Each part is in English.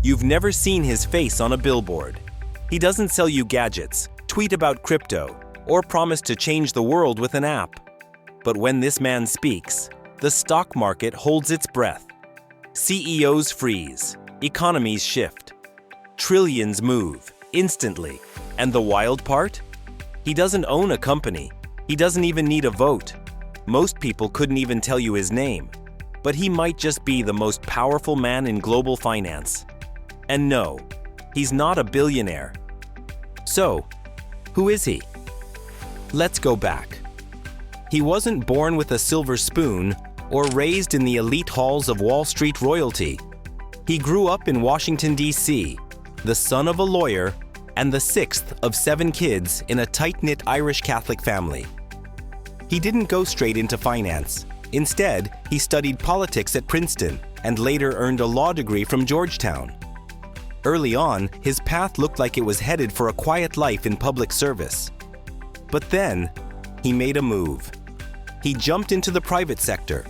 You've never seen his face on a billboard. He doesn't sell you gadgets, tweet about crypto, or promise to change the world with an app. But when this man speaks, the stock market holds its breath. CEOs freeze, economies shift, trillions move instantly. And the wild part? He doesn't own a company. He doesn't even need a vote. Most people couldn't even tell you his name. But he might just be the most powerful man in global finance. And no, he's not a billionaire. So, who is he? Let's go back. He wasn't born with a silver spoon or raised in the elite halls of Wall Street royalty. He grew up in Washington, D.C., the son of a lawyer and the sixth of 7 kids in a tight-knit Irish Catholic family. He didn't go straight into finance. Instead, he studied politics at Princeton and later earned a law degree from Georgetown. Early on, his path looked like it was headed for a quiet life in public service. But then, he made a move. He jumped into the private sector,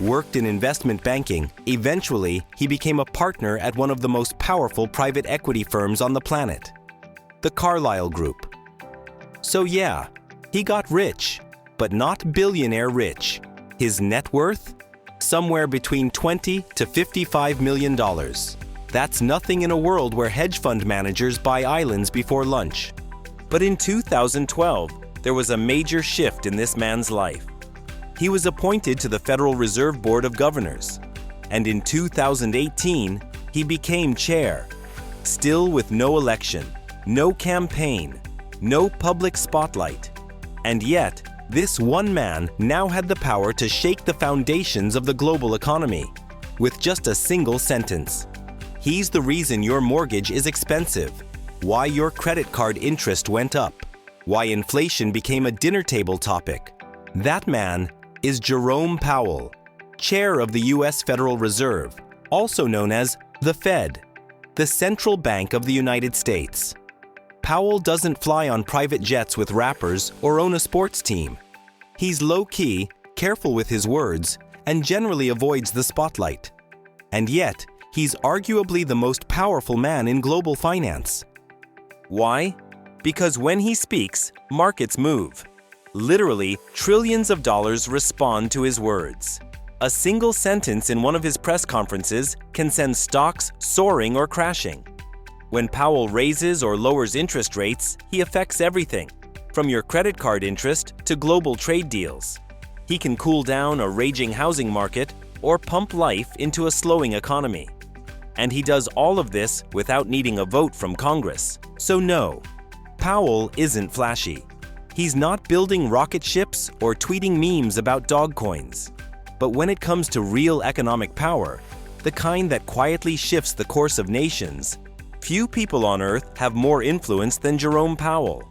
worked in investment banking. Eventually, he became a partner at one of the most powerful private equity firms on the planet, the Carlyle Group. So yeah, he got rich, but not billionaire rich. His net worth? Somewhere between $20 to $55 million. That's nothing in a world where hedge fund managers buy islands before lunch. But in 2012, there was a major shift in this man's life. He was appointed to the Federal Reserve Board of Governors, and in 2018, he became chair, still with no election, no campaign, no public spotlight. And yet, this one man now had the power to shake the foundations of the global economy with just a single sentence. He's the reason your mortgage is expensive, why your credit card interest went up, why inflation became a dinner table topic. That man is Jerome Powell, chair of the U.S. Federal Reserve, also known as the Fed, the central bank of the United States. Powell doesn't fly on private jets with rappers or own a sports team. He's low-key, careful with his words, and generally avoids the spotlight. And yet, he's arguably the most powerful man in global finance. Why? Because when he speaks, markets move. Literally, trillions of dollars respond to his words. A single sentence in one of his press conferences can send stocks soaring or crashing. When Powell raises or lowers interest rates, he affects everything, from your credit card interest to global trade deals. He can cool down a raging housing market or pump life into a slowing economy. And he does all of this without needing a vote from Congress. So no, Powell isn't flashy. He's not building rocket ships or tweeting memes about dog coins. But when it comes to real economic power, the kind that quietly shifts the course of nations, few people on Earth have more influence than Jerome Powell.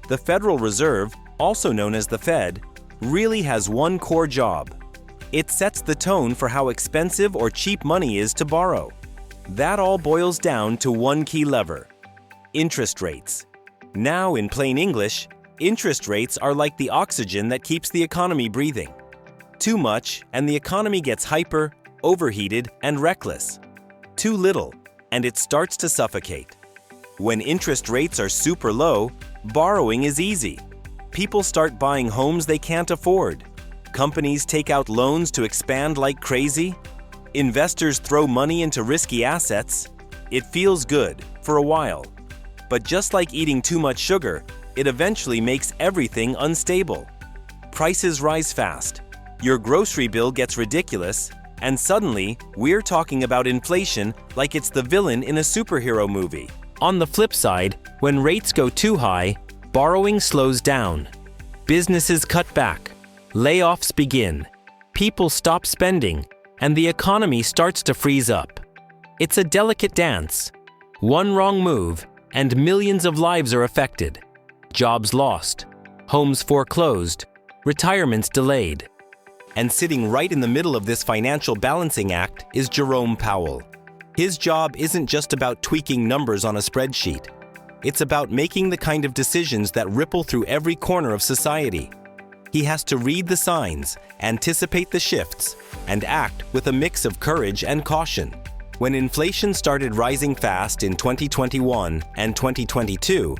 The Federal Reserve, also known as the Fed, really has one core job. It sets the tone for how expensive or cheap money is to borrow. That all boils down to one key lever: interest rates. Now, in plain English, interest rates are like the oxygen that keeps the economy breathing. Too much, and the economy gets hyper, overheated, and reckless. Too little, and it starts to suffocate. When interest rates are super low, borrowing is easy. People start buying homes they can't afford. Companies take out loans to expand like crazy. Investors throw money into risky assets. It feels good for a while. But just like eating too much sugar, it eventually makes everything unstable. Prices rise fast. Your grocery bill gets ridiculous, and suddenly, we're talking about inflation like it's the villain in a superhero movie. On the flip side, when rates go too high, borrowing slows down. Businesses cut back. Layoffs begin. People stop spending, and the economy starts to freeze up. It's a delicate dance. One wrong move, and millions of lives are affected. Jobs lost, homes foreclosed, retirements delayed. And sitting right in the middle of this financial balancing act is Jerome Powell. His job isn't just about tweaking numbers on a spreadsheet. It's about making the kind of decisions that ripple through every corner of society. He has to read the signs, anticipate the shifts, and act with a mix of courage and caution. When inflation started rising fast in 2021 and 2022,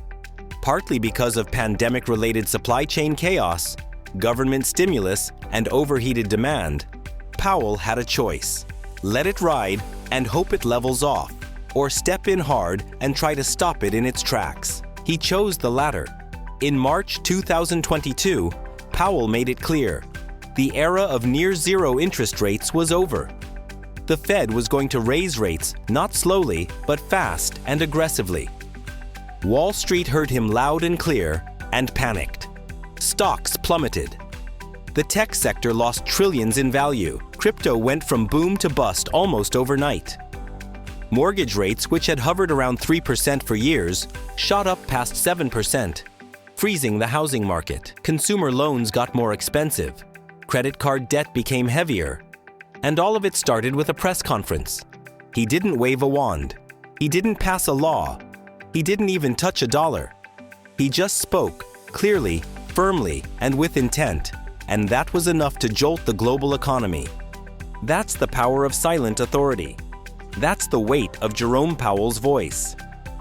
partly because of pandemic-related supply chain chaos, government stimulus, and overheated demand, Powell had a choice: let it ride and hope it levels off, or step in hard and try to stop it in its tracks. He chose the latter. In March 2022, Powell made it clear: the era of near-zero interest rates was over. The Fed was going to raise rates not slowly, but fast and aggressively. Wall Street heard him loud and clear and panicked. Stocks plummeted. The tech sector lost trillions in value. Crypto went from boom to bust almost overnight. Mortgage rates, which had hovered around 3% for years, shot up past 7%, freezing the housing market. Consumer loans got more expensive. Credit card debt became heavier. And all of it started with a press conference. He didn't wave a wand. He didn't pass a law. He didn't even touch a dollar. He just spoke, clearly, firmly, and with intent, and that was enough to jolt the global economy. That's the power of silent authority. That's the weight of Jerome Powell's voice.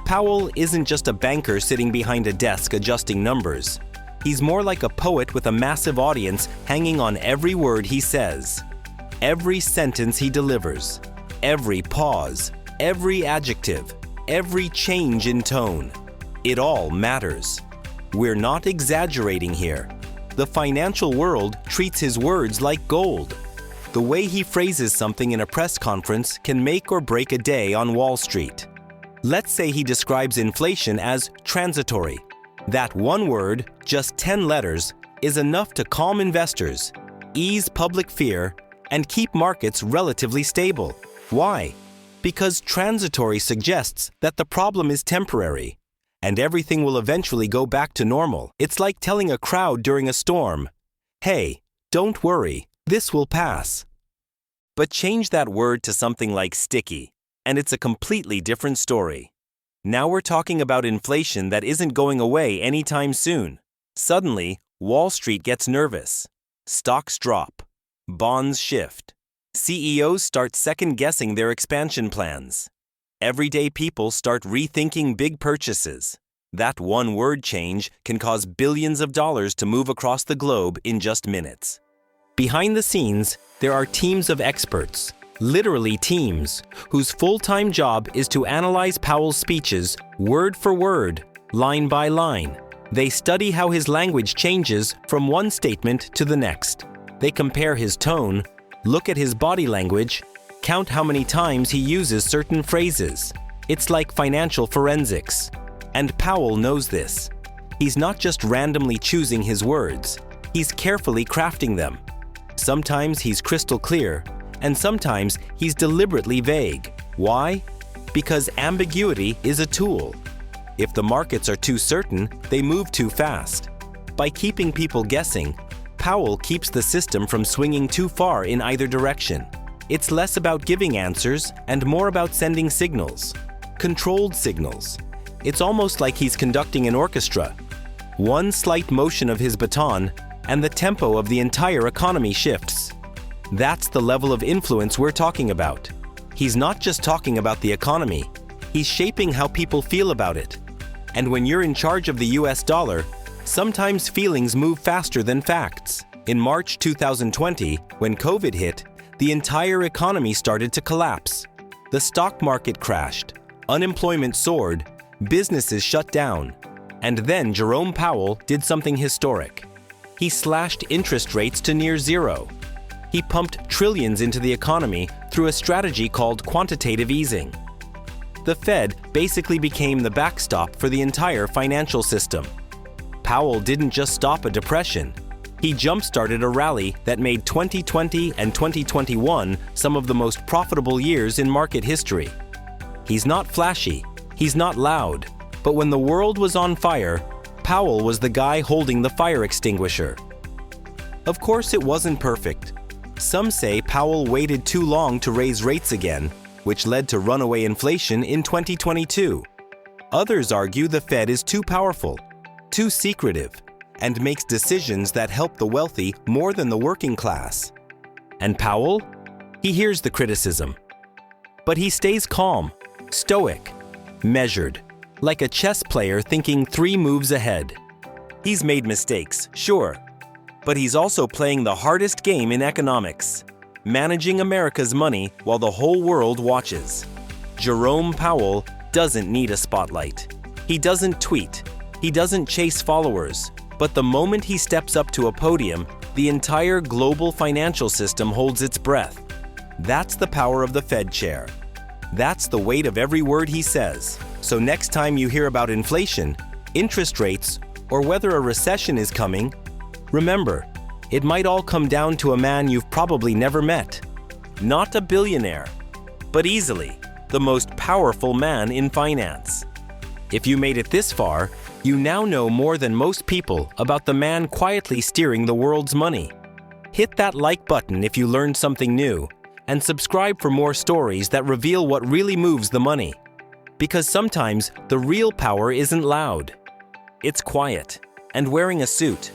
Powell isn't just a banker sitting behind a desk adjusting numbers. He's more like a poet with a massive audience hanging on every word he says. Every sentence he delivers, every pause, every adjective, every change in tone. It all matters. We're not exaggerating here. The financial world treats his words like gold. The way he phrases something in a press conference can make or break a day on Wall Street. Let's say he describes inflation as transitory. That one word, just 10 letters, is enough to calm investors, ease public fear, and keep markets relatively stable. Why? Because transitory suggests that the problem is temporary, and everything will eventually go back to normal. It's like telling a crowd during a storm, "Hey, don't worry, this will pass." But change that word to something like sticky, and it's a completely different story. Now we're talking about inflation that isn't going away anytime soon. Suddenly, Wall Street gets nervous. Stocks drop. Bonds shift. CEOs start second-guessing their expansion plans. Everyday people start rethinking big purchases. That one word change can cause billions of dollars to move across the globe in just minutes. Behind the scenes, there are teams of experts, literally teams, whose full-time job is to analyze Powell's speeches word for word, line by line. They study how his language changes from one statement to the next. They compare his tone, look at his body language, count how many times he uses certain phrases. It's like financial forensics. And Powell knows this. He's not just randomly choosing his words. He's carefully crafting them. Sometimes he's crystal clear, and sometimes he's deliberately vague. Why? Because ambiguity is a tool. If the markets are too certain, they move too fast. By keeping people guessing, Powell keeps the system from swinging too far in either direction. It's less about giving answers and more about sending signals. Controlled signals. It's almost like he's conducting an orchestra. One slight motion of his baton, and the tempo of the entire economy shifts. That's the level of influence we're talking about. He's not just talking about the economy. He's shaping how people feel about it. And when you're in charge of the US dollar, sometimes feelings move faster than facts. In March 2020, when COVID hit, the entire economy started to collapse. The stock market crashed, unemployment soared, businesses shut down. And then Jerome Powell did something historic. He slashed interest rates to near zero. He pumped trillions into the economy through a strategy called quantitative easing. The Fed basically became the backstop for the entire financial system. Powell didn't just stop a depression. He jump-started a rally that made 2020 and 2021 some of the most profitable years in market history. He's not flashy, he's not loud, but when the world was on fire, Powell was the guy holding the fire extinguisher. Of course, it wasn't perfect. Some say Powell waited too long to raise rates again, which led to runaway inflation in 2022. Others argue the Fed is too powerful, too secretive, and makes decisions that help the wealthy more than the working class. And Powell? He hears the criticism. But he stays calm, stoic, measured, like a chess player thinking 3 moves ahead. He's made mistakes, sure, but he's also playing the hardest game in economics, managing America's money while the whole world watches. Jerome Powell doesn't need a spotlight. He doesn't tweet. He doesn't chase followers. But the moment he steps up to a podium, the entire global financial system holds its breath. That's the power of the Fed chair. That's the weight of every word he says. So next time you hear about inflation, interest rates, or whether a recession is coming, remember, it might all come down to a man you've probably never met. Not a billionaire, but easily the most powerful man in finance. If you made it this far, you now know more than most people about the man quietly steering the world's money. Hit that like button if you learned something new, and subscribe for more stories that reveal what really moves the money. Because sometimes the real power isn't loud. It's quiet and wearing a suit.